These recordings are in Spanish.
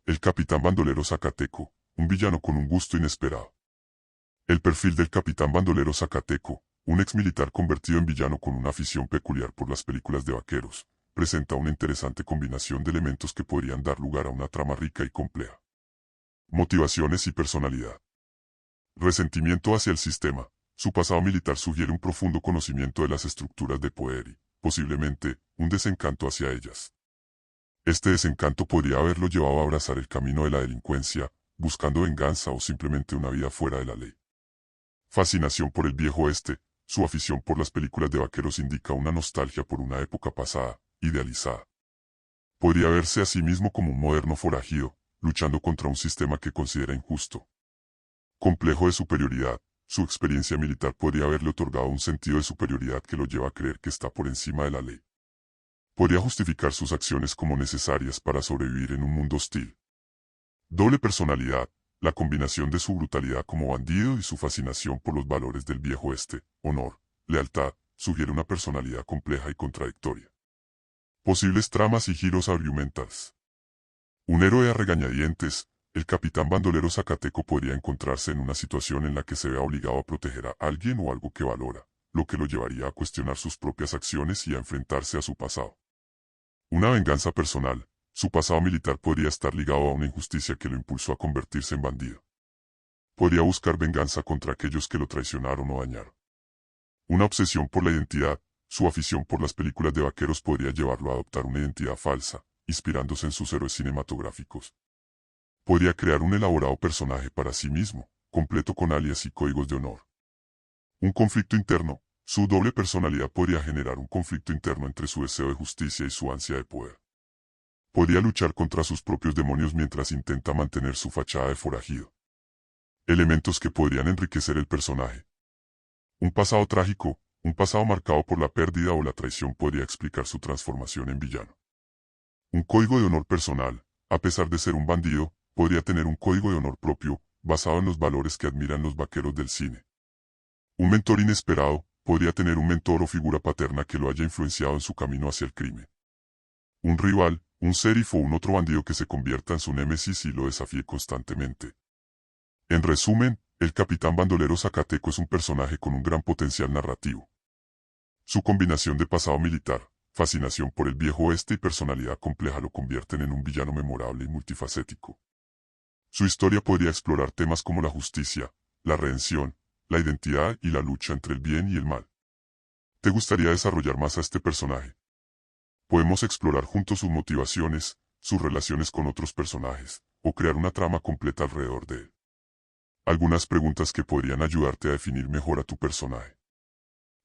El capitán bandolero Zacateco, un villano con un gusto inesperado. El perfil del capitán bandolero Zacateco, un exmilitar convertido en villano con una afición peculiar por las películas de vaqueros, presenta una interesante combinación de elementos que podrían dar lugar a una trama rica y compleja. Motivaciones y personalidad. Resentimiento hacia el sistema. Su pasado militar sugiere un profundo conocimiento de las estructuras de poder y, posiblemente, un desencanto hacia ellas. Este desencanto podría haberlo llevado a abrazar el camino de la delincuencia, buscando venganza o simplemente una vida fuera de la ley. Fascinación por el viejo oeste. Su afición por las películas de vaqueros indica una nostalgia por una época pasada, idealizada. Podría verse a sí mismo como un moderno forajido, luchando contra un sistema que considera injusto. Complejo de superioridad. Su experiencia militar podría haberle otorgado un sentido de superioridad que lo lleva a creer que está por encima de la ley. Podría justificar sus acciones como necesarias para sobrevivir en un mundo hostil. Doble personalidad. La combinación de su brutalidad como bandido y su fascinación por los valores del viejo oeste, honor, lealtad, sugiere una personalidad compleja y contradictoria. Posibles tramas y giros argumentales. Un héroe a regañadientes. El capitán bandolero Zacateco podría encontrarse en una situación en la que se vea obligado a proteger a alguien o algo que valora, lo que lo llevaría a cuestionar sus propias acciones y a enfrentarse a su pasado. Una venganza personal. Su pasado militar podría estar ligado a una injusticia que lo impulsó a convertirse en bandido. Podría buscar venganza contra aquellos que lo traicionaron o dañaron. Una obsesión por la identidad. Su afición por las películas de vaqueros podría llevarlo a adoptar una identidad falsa, inspirándose en sus héroes cinematográficos. Podría crear un elaborado personaje para sí mismo, completo con alias y códigos de honor. Un conflicto interno. Su doble personalidad podría generar un conflicto interno entre su deseo de justicia y su ansia de poder. Podría luchar contra sus propios demonios mientras intenta mantener su fachada de forajido. Elementos que podrían enriquecer el personaje. Un pasado trágico, un pasado marcado por la pérdida o la traición podría explicar su transformación en villano. Un código de honor personal. A pesar de ser un bandido, podría tener un código de honor propio, basado en los valores que admiran los vaqueros del cine. Un mentor inesperado. Podría tener un mentor o figura paterna que lo haya influenciado en su camino hacia el crimen. Un rival, un sheriff o un otro bandido que se convierta en su némesis y lo desafíe constantemente. En resumen, el capitán bandolero Zacateco es un personaje con un gran potencial narrativo. Su combinación de pasado militar, fascinación por el viejo oeste y personalidad compleja lo convierten en un villano memorable y multifacético. Su historia podría explorar temas como la justicia, la redención, la identidad y la lucha entre el bien y el mal. ¿Te gustaría desarrollar más a este personaje? Podemos explorar juntos sus motivaciones, sus relaciones con otros personajes, o crear una trama completa alrededor de él. Algunas preguntas que podrían ayudarte a definir mejor a tu personaje.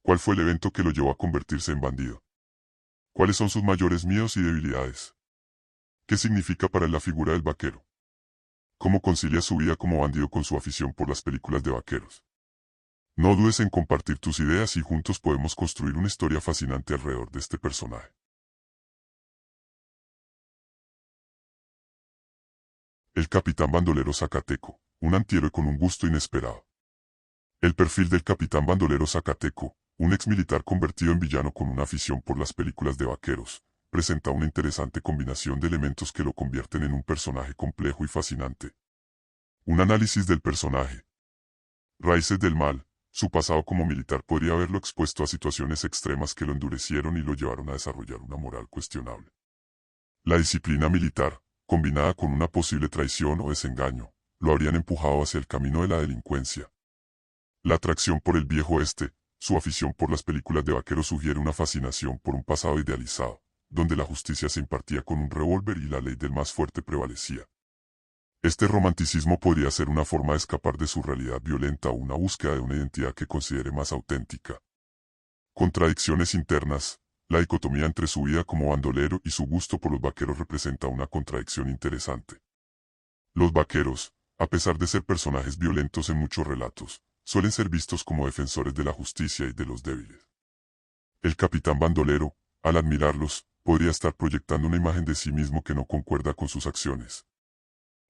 ¿Cuál fue el evento que lo llevó a convertirse en bandido? ¿Cuáles son sus mayores miedos y debilidades? ¿Qué significa para él la figura del vaquero? ¿Cómo concilia su vida como bandido con su afición por las películas de vaqueros? No dudes en compartir tus ideas y juntos podemos construir una historia fascinante alrededor de este personaje. El capitán bandolero Zacateco, un antihéroe con un gusto inesperado. El perfil del capitán bandolero Zacateco, un exmilitar convertido en villano con una afición por las películas de vaqueros, presenta una interesante combinación de elementos que lo convierten en un personaje complejo y fascinante. Un análisis del personaje. Raíces del mal. Su pasado como militar podría haberlo expuesto a situaciones extremas que lo endurecieron y lo llevaron a desarrollar una moral cuestionable. La disciplina militar, combinada con una posible traición o desengaño, lo habrían empujado hacia el camino de la delincuencia. La atracción por el viejo oeste, su afición por las películas de vaqueros sugiere una fascinación por un pasado idealizado, donde la justicia se impartía con un revólver y la ley del más fuerte prevalecía. Este romanticismo podría ser una forma de escapar de su realidad violenta o una búsqueda de una identidad que considere más auténtica. Contradicciones internas. La dicotomía entre su vida como bandolero y su gusto por los vaqueros representa una contradicción interesante. Los vaqueros, a pesar de ser personajes violentos en muchos relatos, suelen ser vistos como defensores de la justicia y de los débiles. El capitán bandolero, al admirarlos, podría estar proyectando una imagen de sí mismo que no concuerda con sus acciones.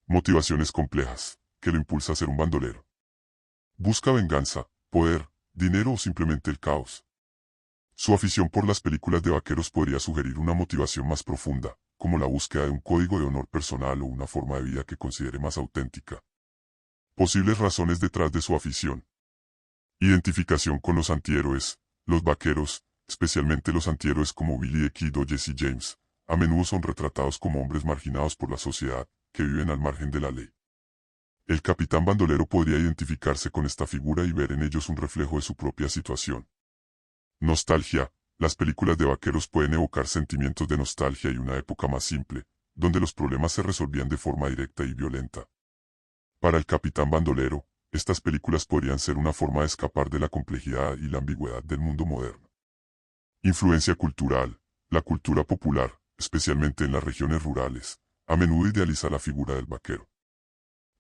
Motivaciones complejas, que lo impulsa a ser un bandolero. Busca venganza, poder, dinero o simplemente el caos. Su afición por las películas de vaqueros podría sugerir una motivación más profunda, como la búsqueda de un código de honor personal o una forma de vida que considere más auténtica. Posibles razones detrás de su afición. Identificación con los antihéroes. Los vaqueros, especialmente los antihéroes como Billy the Kid o Jesse James, a menudo son retratados como hombres marginados por la sociedad, que viven al margen de la ley. El capitán bandolero podría identificarse con esta figura y ver en ellos un reflejo de su propia situación. Nostalgia. Las películas de vaqueros pueden evocar sentimientos de nostalgia y una época más simple, donde los problemas se resolvían de forma directa y violenta. Para el capitán bandolero, estas películas podrían ser una forma de escapar de la complejidad y la ambigüedad del mundo moderno. Influencia cultural. La cultura popular, especialmente en las regiones rurales, a menudo idealiza la figura del vaquero.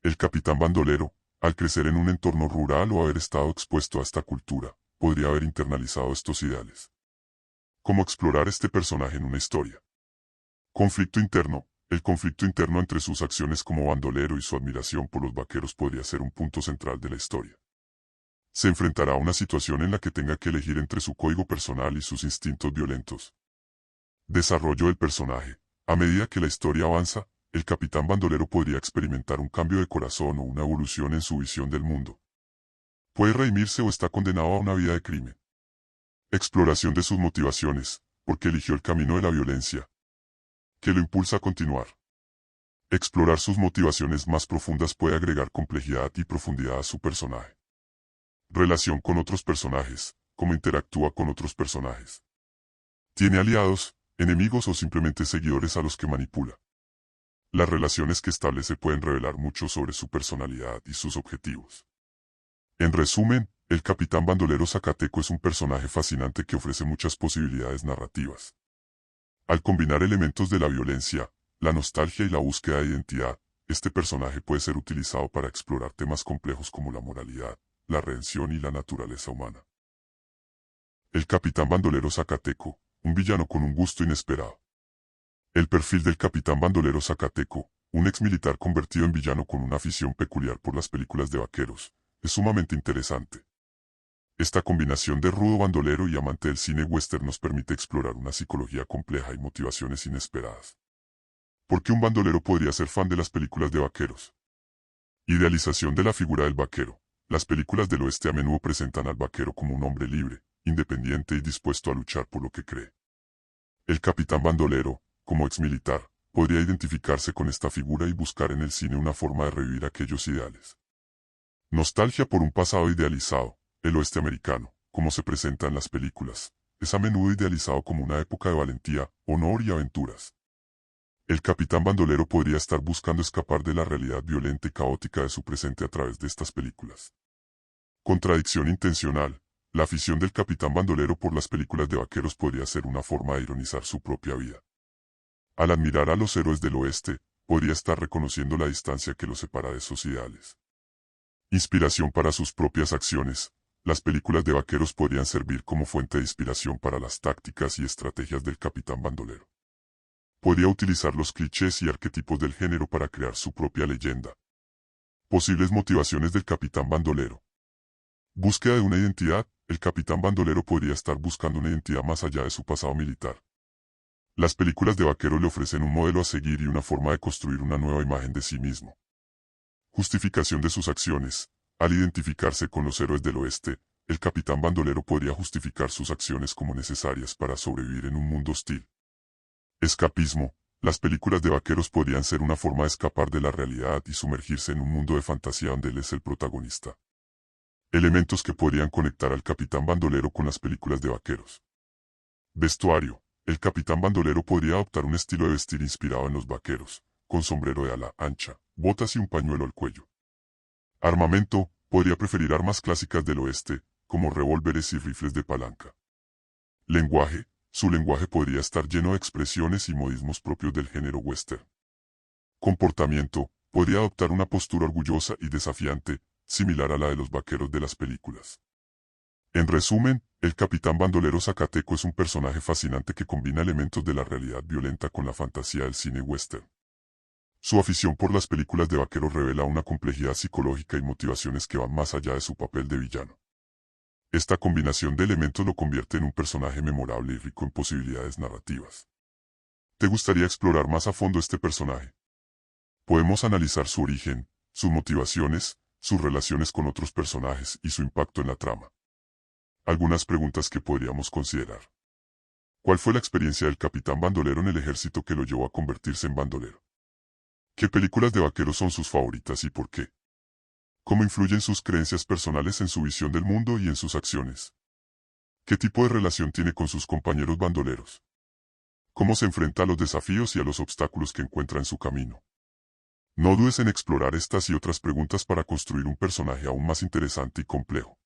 El capitán bandolero, al crecer en un entorno rural o haber estado expuesto a esta cultura, podría haber internalizado estos ideales. ¿Cómo explorar este personaje en una historia? Conflicto interno. El conflicto interno entre sus acciones como bandolero y su admiración por los vaqueros podría ser un punto central de la historia. Se enfrentará a una situación en la que tenga que elegir entre su código personal y sus instintos violentos. Desarrollo del personaje. A medida que la historia avanza, el capitán bandolero podría experimentar un cambio de corazón o una evolución en su visión del mundo. Puede redimirse o está condenado a una vida de crimen. Exploración de sus motivaciones, porque eligió el camino de la violencia, que lo impulsa a continuar. Explorar sus motivaciones más profundas puede agregar complejidad y profundidad a su personaje. Relación con otros personajes, cómo interactúa con otros personajes. ¿Tiene aliados, enemigos o simplemente seguidores a los que manipula? Las relaciones que establece pueden revelar mucho sobre su personalidad y sus objetivos. En resumen, el capitán bandolero Zacateco es un personaje fascinante que ofrece muchas posibilidades narrativas. Al combinar elementos de la violencia, la nostalgia y la búsqueda de identidad, este personaje puede ser utilizado para explorar temas complejos como la moralidad, la redención y la naturaleza humana. El capitán bandolero Zacateco, un villano con un gusto inesperado. El perfil del capitán bandolero Zacateco, un exmilitar convertido en villano con una afición peculiar por las películas de vaqueros, es sumamente interesante. Esta combinación de rudo bandolero y amante del cine western nos permite explorar una psicología compleja y motivaciones inesperadas. ¿Por qué un bandolero podría ser fan de las películas de vaqueros? Idealización de la figura del vaquero. Las películas del oeste a menudo presentan al vaquero como un hombre libre, independiente y dispuesto a luchar por lo que cree. El capitán bandolero, como exmilitar, podría identificarse con esta figura y buscar en el cine una forma de revivir aquellos ideales. Nostalgia por un pasado idealizado. El oeste americano, como se presenta en las películas, es a menudo idealizado como una época de valentía, honor y aventuras. El capitán bandolero podría estar buscando escapar de la realidad violenta y caótica de su presente a través de estas películas. Contradicción intencional. La afición del capitán bandolero por las películas de vaqueros podría ser una forma de ironizar su propia vida. Al admirar a los héroes del oeste, podría estar reconociendo la distancia que los separa de esos ideales. Inspiración para sus propias acciones. Las películas de vaqueros podrían servir como fuente de inspiración para las tácticas y estrategias del capitán bandolero. Podría utilizar los clichés y arquetipos del género para crear su propia leyenda. Posibles motivaciones del capitán bandolero. Búsqueda de una identidad. El capitán bandolero podría estar buscando una identidad más allá de su pasado militar. Las películas de vaqueros le ofrecen un modelo a seguir y una forma de construir una nueva imagen de sí mismo. Justificación de sus acciones. Al identificarse con los héroes del oeste, el capitán bandolero podría justificar sus acciones como necesarias para sobrevivir en un mundo hostil. Escapismo. Las películas de vaqueros podrían ser una forma de escapar de la realidad y sumergirse en un mundo de fantasía donde él es el protagonista. Elementos que podrían conectar al capitán bandolero con las películas de vaqueros. Vestuario. El capitán bandolero podría adoptar un estilo de vestir inspirado en los vaqueros, con sombrero de ala ancha, botas y un pañuelo al cuello. Armamento. Podría preferir armas clásicas del oeste, como revólveres y rifles de palanca. Lenguaje. Su lenguaje podría estar lleno de expresiones y modismos propios del género western. Comportamiento. Podría adoptar una postura orgullosa y desafiante, similar a la de los vaqueros de las películas. En resumen, el capitán bandolero Zacateco es un personaje fascinante que combina elementos de la realidad violenta con la fantasía del cine western. Su afición por las películas de vaqueros revela una complejidad psicológica y motivaciones que van más allá de su papel de villano. Esta combinación de elementos lo convierte en un personaje memorable y rico en posibilidades narrativas. ¿Te gustaría explorar más a fondo este personaje? Podemos analizar su origen, sus motivaciones, sus relaciones con otros personajes y su impacto en la trama. Algunas preguntas que podríamos considerar. ¿Cuál fue la experiencia del capitán bandolero en el ejército que lo llevó a convertirse en bandolero? ¿Qué películas de vaqueros son sus favoritas y por qué? ¿Cómo influyen sus creencias personales en su visión del mundo y en sus acciones? ¿Qué tipo de relación tiene con sus compañeros bandoleros? ¿Cómo se enfrenta a los desafíos y a los obstáculos que encuentra en su camino? No dudes en explorar estas y otras preguntas para construir un personaje aún más interesante y complejo.